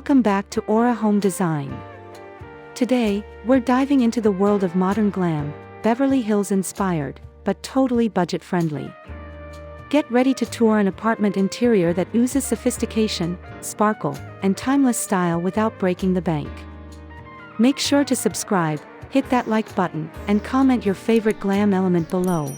Welcome back to Aura Home Design. Today, we're diving into the world of modern glam, Beverly Hills inspired, but totally budget-friendly. Get ready to tour an apartment interior that oozes sophistication, sparkle, and timeless style without breaking the bank. Make sure to subscribe, hit that like button, and comment your favorite glam element below.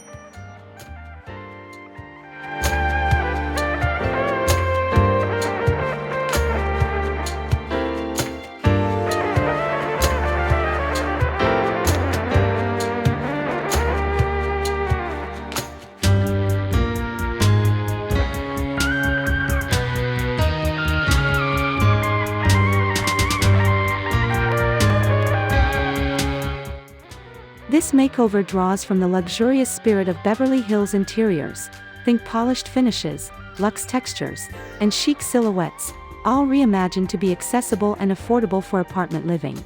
This makeover draws from the luxurious spirit of Beverly Hills interiors. Think polished finishes, luxe textures, and chic silhouettes, all reimagined to be accessible and affordable for apartment living.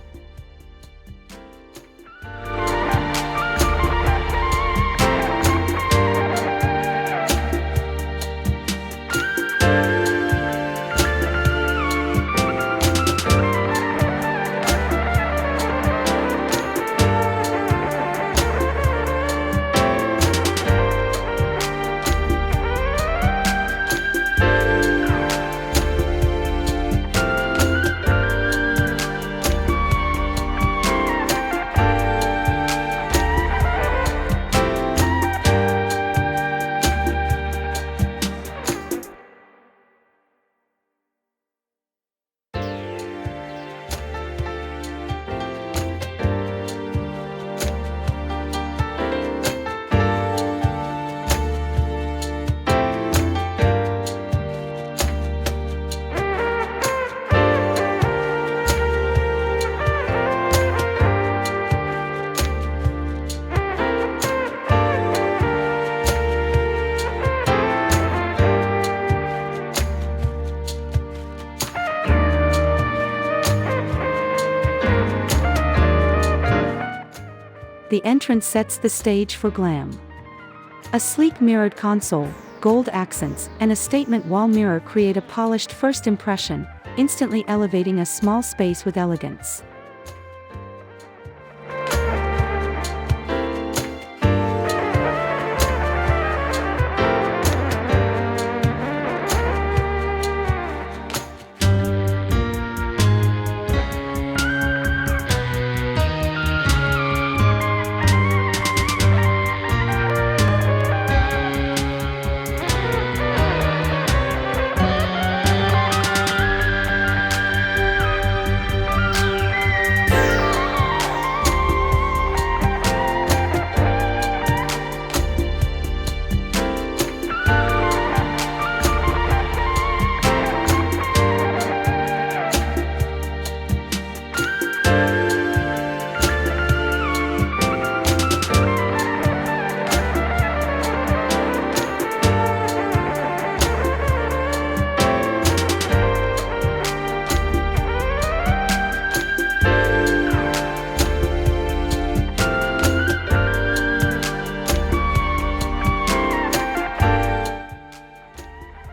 The entrance sets the stage for glam. A sleek mirrored console, gold accents, and a statement wall mirror create a polished first impression, instantly elevating a small space with elegance.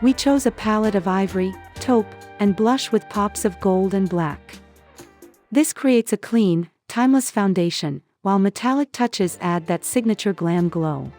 We chose a palette of ivory, taupe, and blush with pops of gold and black. This creates a clean, timeless foundation, while metallic touches add that signature glam glow.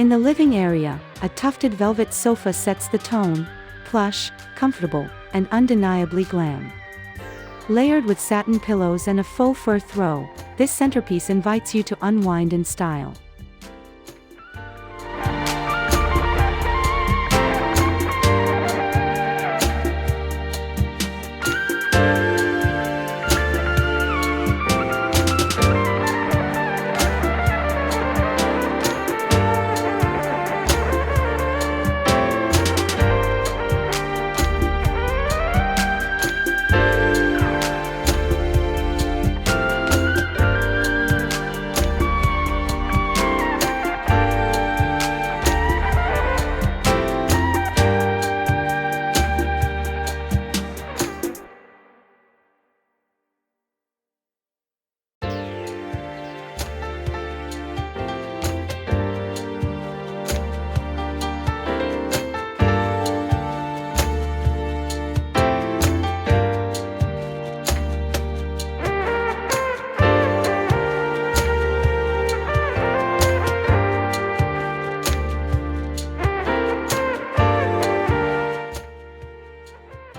In the living area, a tufted velvet sofa sets the tone, plush, comfortable, and undeniably glam. Layered with satin pillows and a faux fur throw, this centerpiece invites you to unwind in style.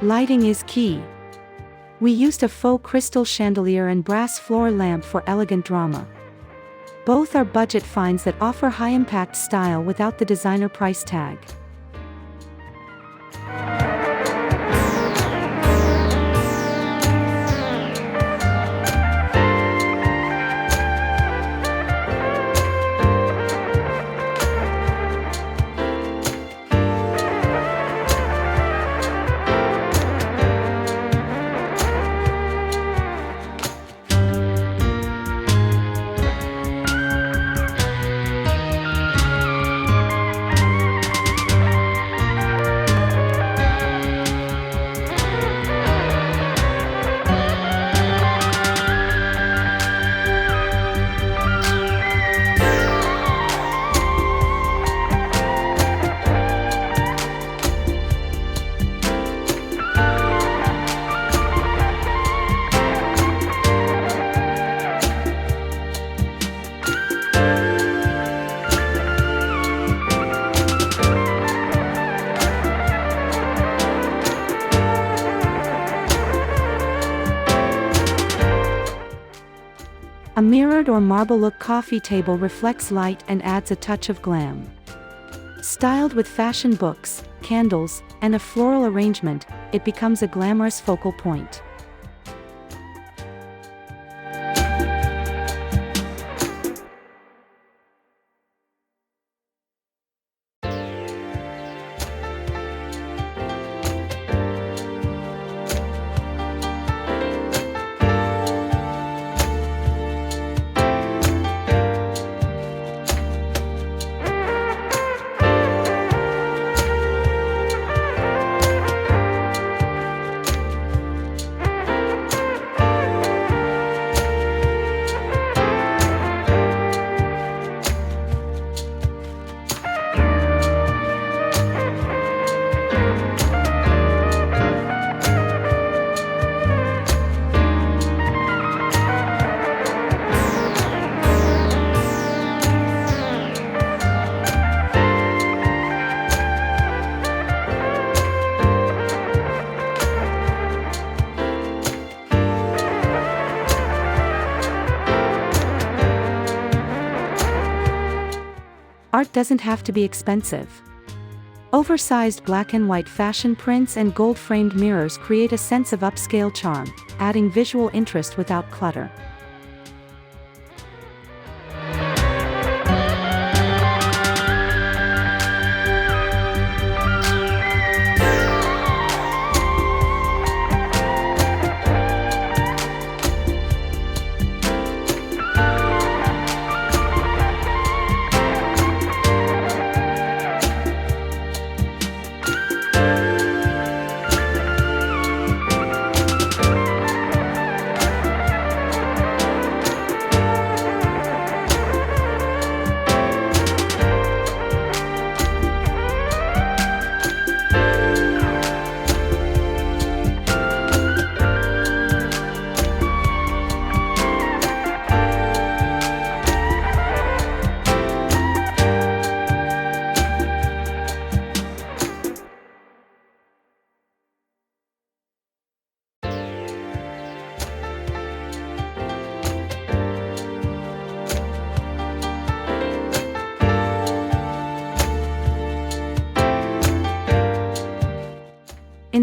Lighting is key. We used a faux crystal chandelier and brass floor lamp for elegant drama. Both are budget finds that offer high-impact style without the designer price tag. A mirrored or marble-look coffee table reflects light and adds a touch of glam. Styled with fashion books, candles, and a floral arrangement, it becomes a glamorous focal point. Art doesn't have to be expensive. Oversized black and white fashion prints and gold-framed mirrors create a sense of upscale charm, adding visual interest without clutter.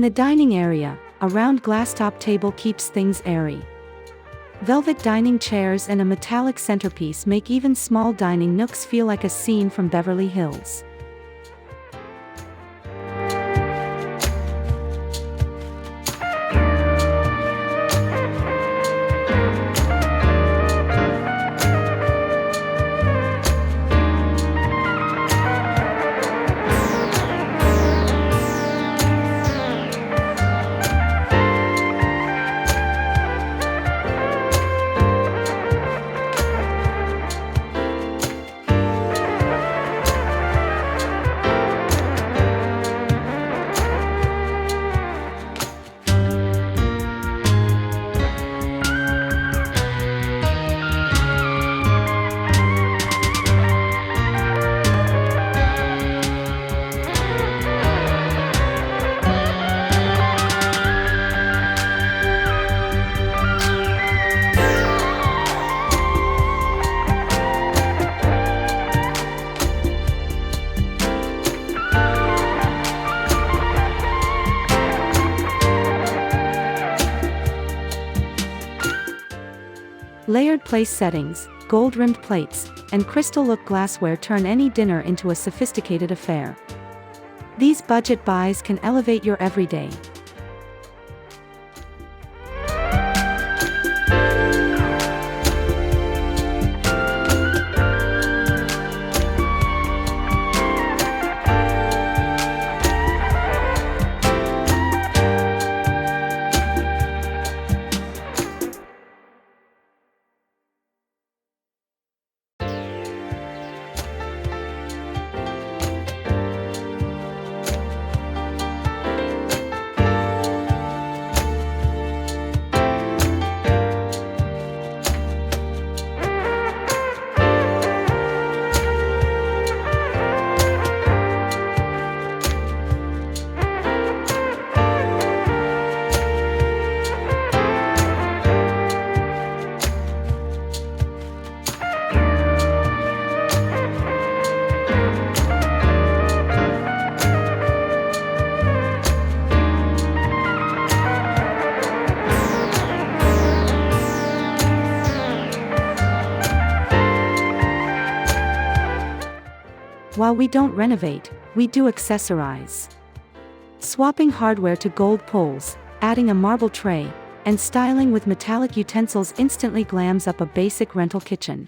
the dining area, a round glass-top table keeps things airy. Velvet dining chairs and a metallic centerpiece make even small dining nooks feel like a scene from Beverly Hills. Layered place settings, gold-rimmed plates, and crystal-look glassware turn any dinner into a sophisticated affair. These budget buys can elevate your everyday. While we don't renovate, we do accessorize. Swapping hardware to gold poles, adding a marble tray, and styling with metallic utensils instantly glams up a basic rental kitchen.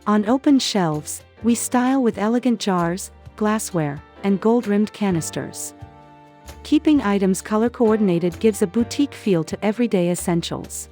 On open shelves, we style with elegant jars, glassware, and gold-rimmed canisters. Keeping items color-coordinated gives a boutique feel to everyday essentials.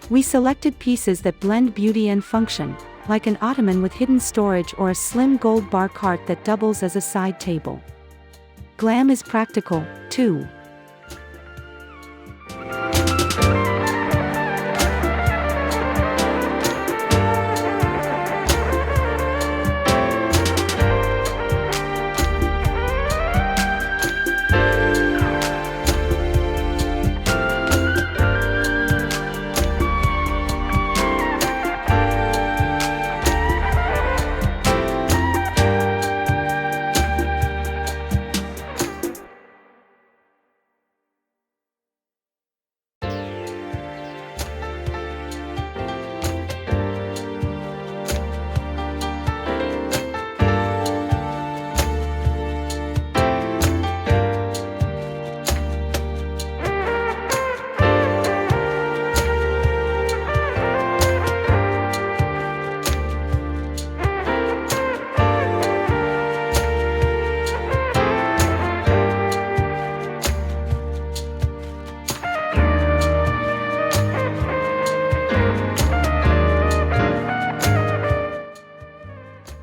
We selected pieces that blend beauty and function, like an ottoman with hidden storage or a slim gold bar cart that doubles as a side table. Glam is practical, too.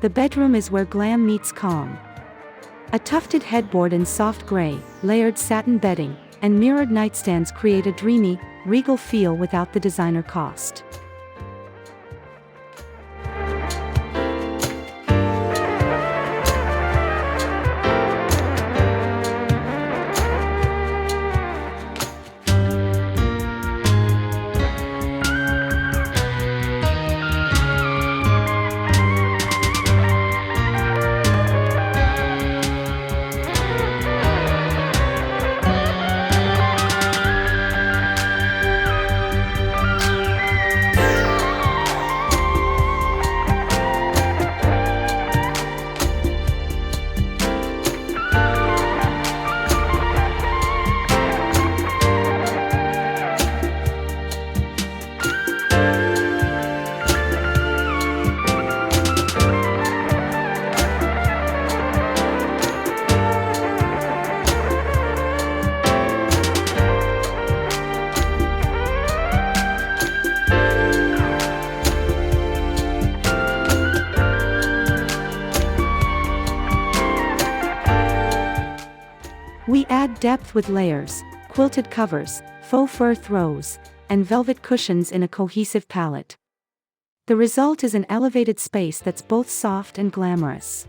The bedroom is where glam meets calm. A tufted headboard in soft gray, layered satin bedding, and mirrored nightstands create a dreamy, regal feel without the designer cost. We add depth with layers, quilted covers, faux fur throws, and velvet cushions in a cohesive palette. The result is an elevated space that's both soft and glamorous.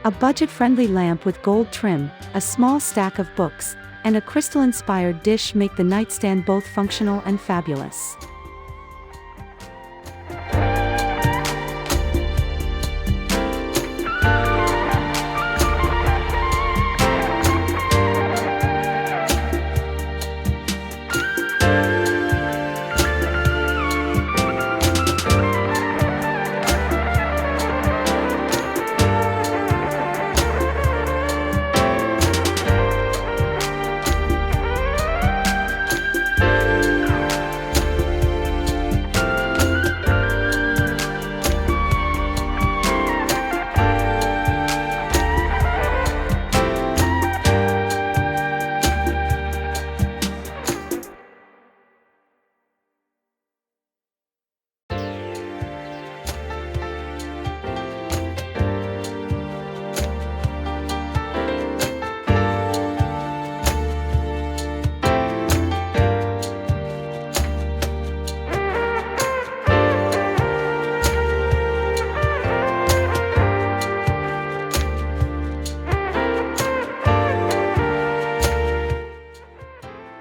A budget-friendly lamp with gold trim, a small stack of books, and a crystal-inspired dish make the nightstand both functional and fabulous.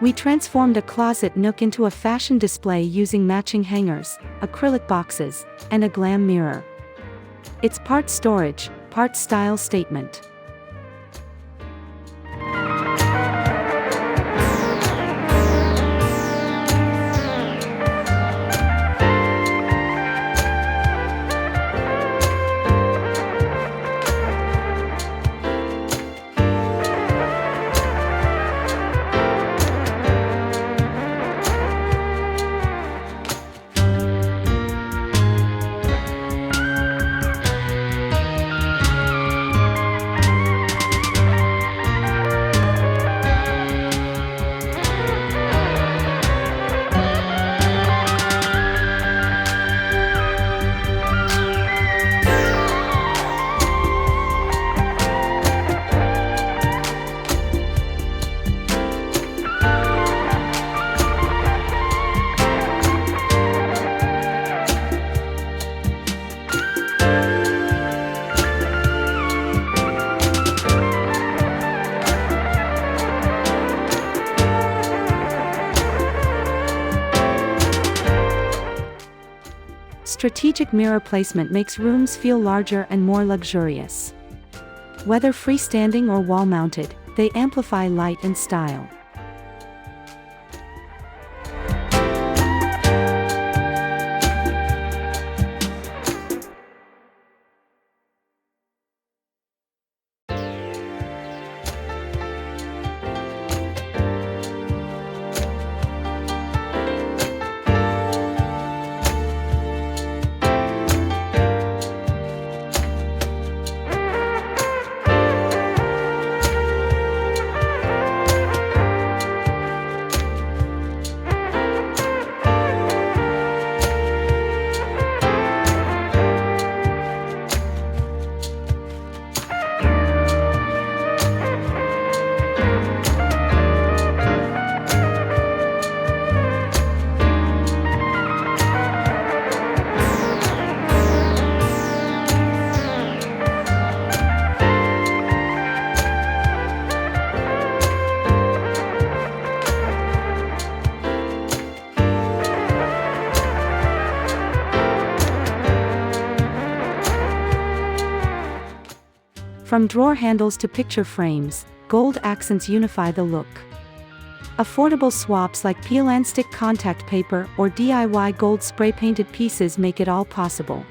We transformed a closet nook into a fashion display using matching hangers, acrylic boxes, and a glam mirror. It's part storage, part style statement. Strategic mirror placement makes rooms feel larger and more luxurious. Whether freestanding or wall-mounted, they amplify light and style. From drawer handles to picture frames, gold accents unify the look. Affordable swaps like peel-and-stick contact paper or DIY gold spray-painted pieces make it all possible.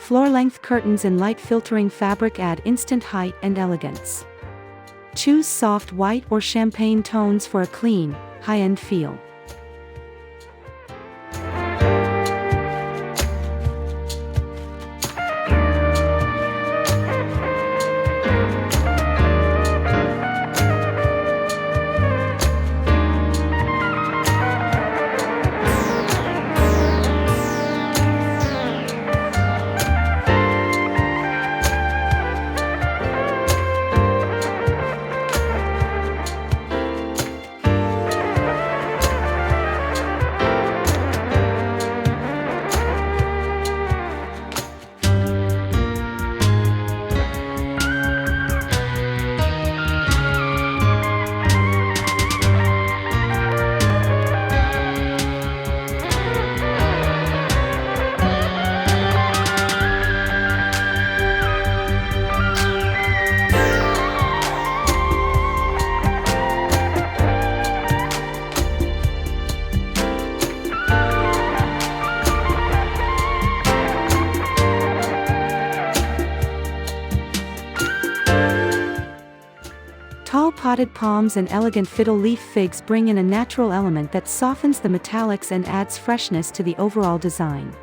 Floor-length curtains and light-filtering fabric add instant height and elegance. Choose soft white or champagne tones for a clean, high-end feel. potted palms and elegant fiddle leaf figs bring in a natural element that softens the metallics and adds freshness to the overall design.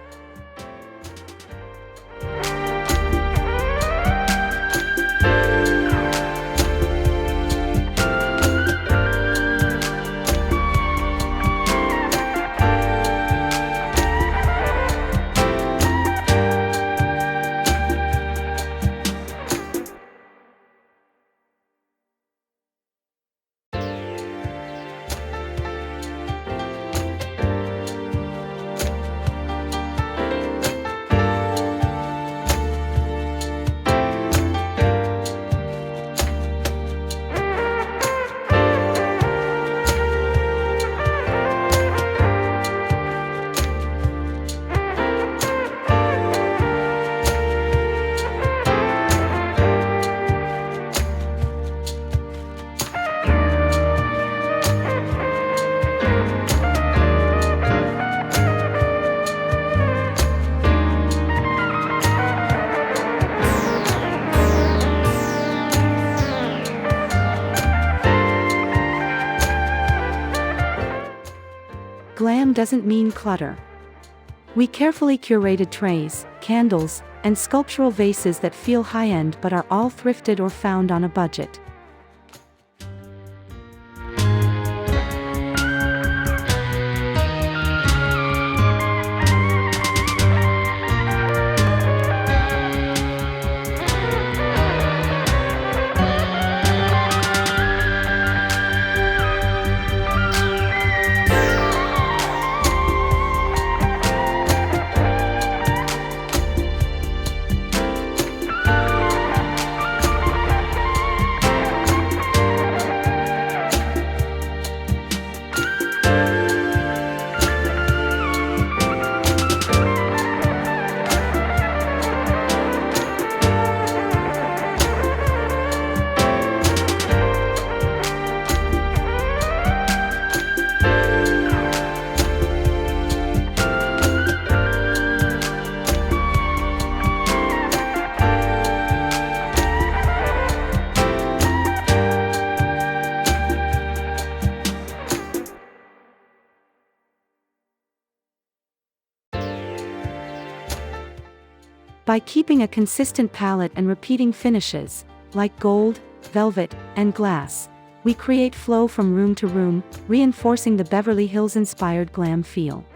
Glam doesn't mean clutter. We carefully curated trays, candles, and sculptural vases that feel high-end but are all thrifted or found on a budget. By keeping a consistent palette and repeating finishes, like gold, velvet, and glass, we create flow from room to room, reinforcing the Beverly Hills-inspired glam feel.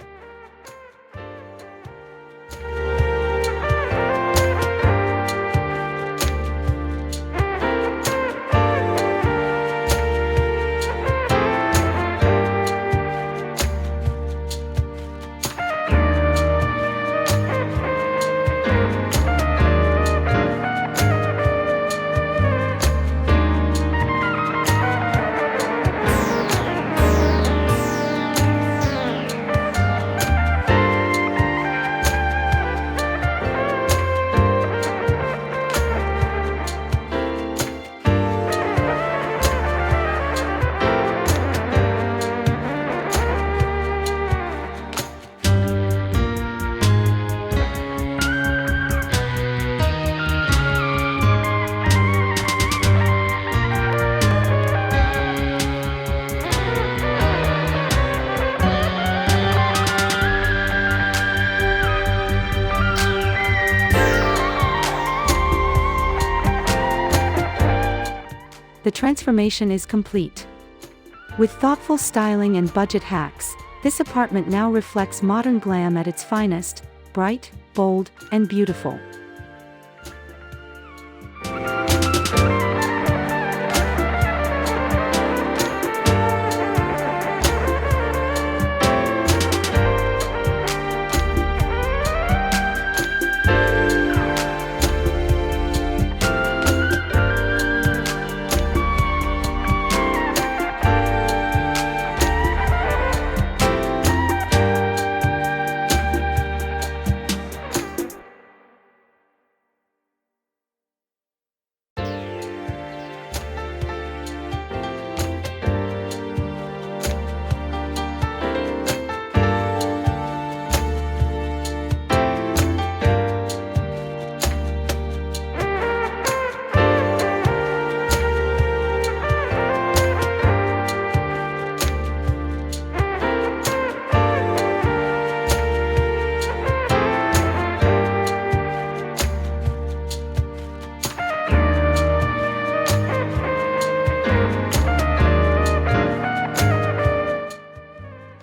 The transformation is complete. With thoughtful styling and budget hacks, this apartment now reflects modern glam at its finest: bright, bold, and beautiful.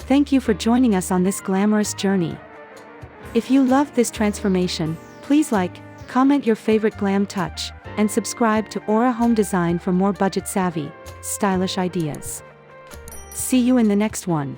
Thank you for joining us on this glamorous journey. If you loved this transformation, please like, comment your favorite glam touch, and subscribe to Aura Home Design for more budget-savvy, stylish ideas. See you in the next one.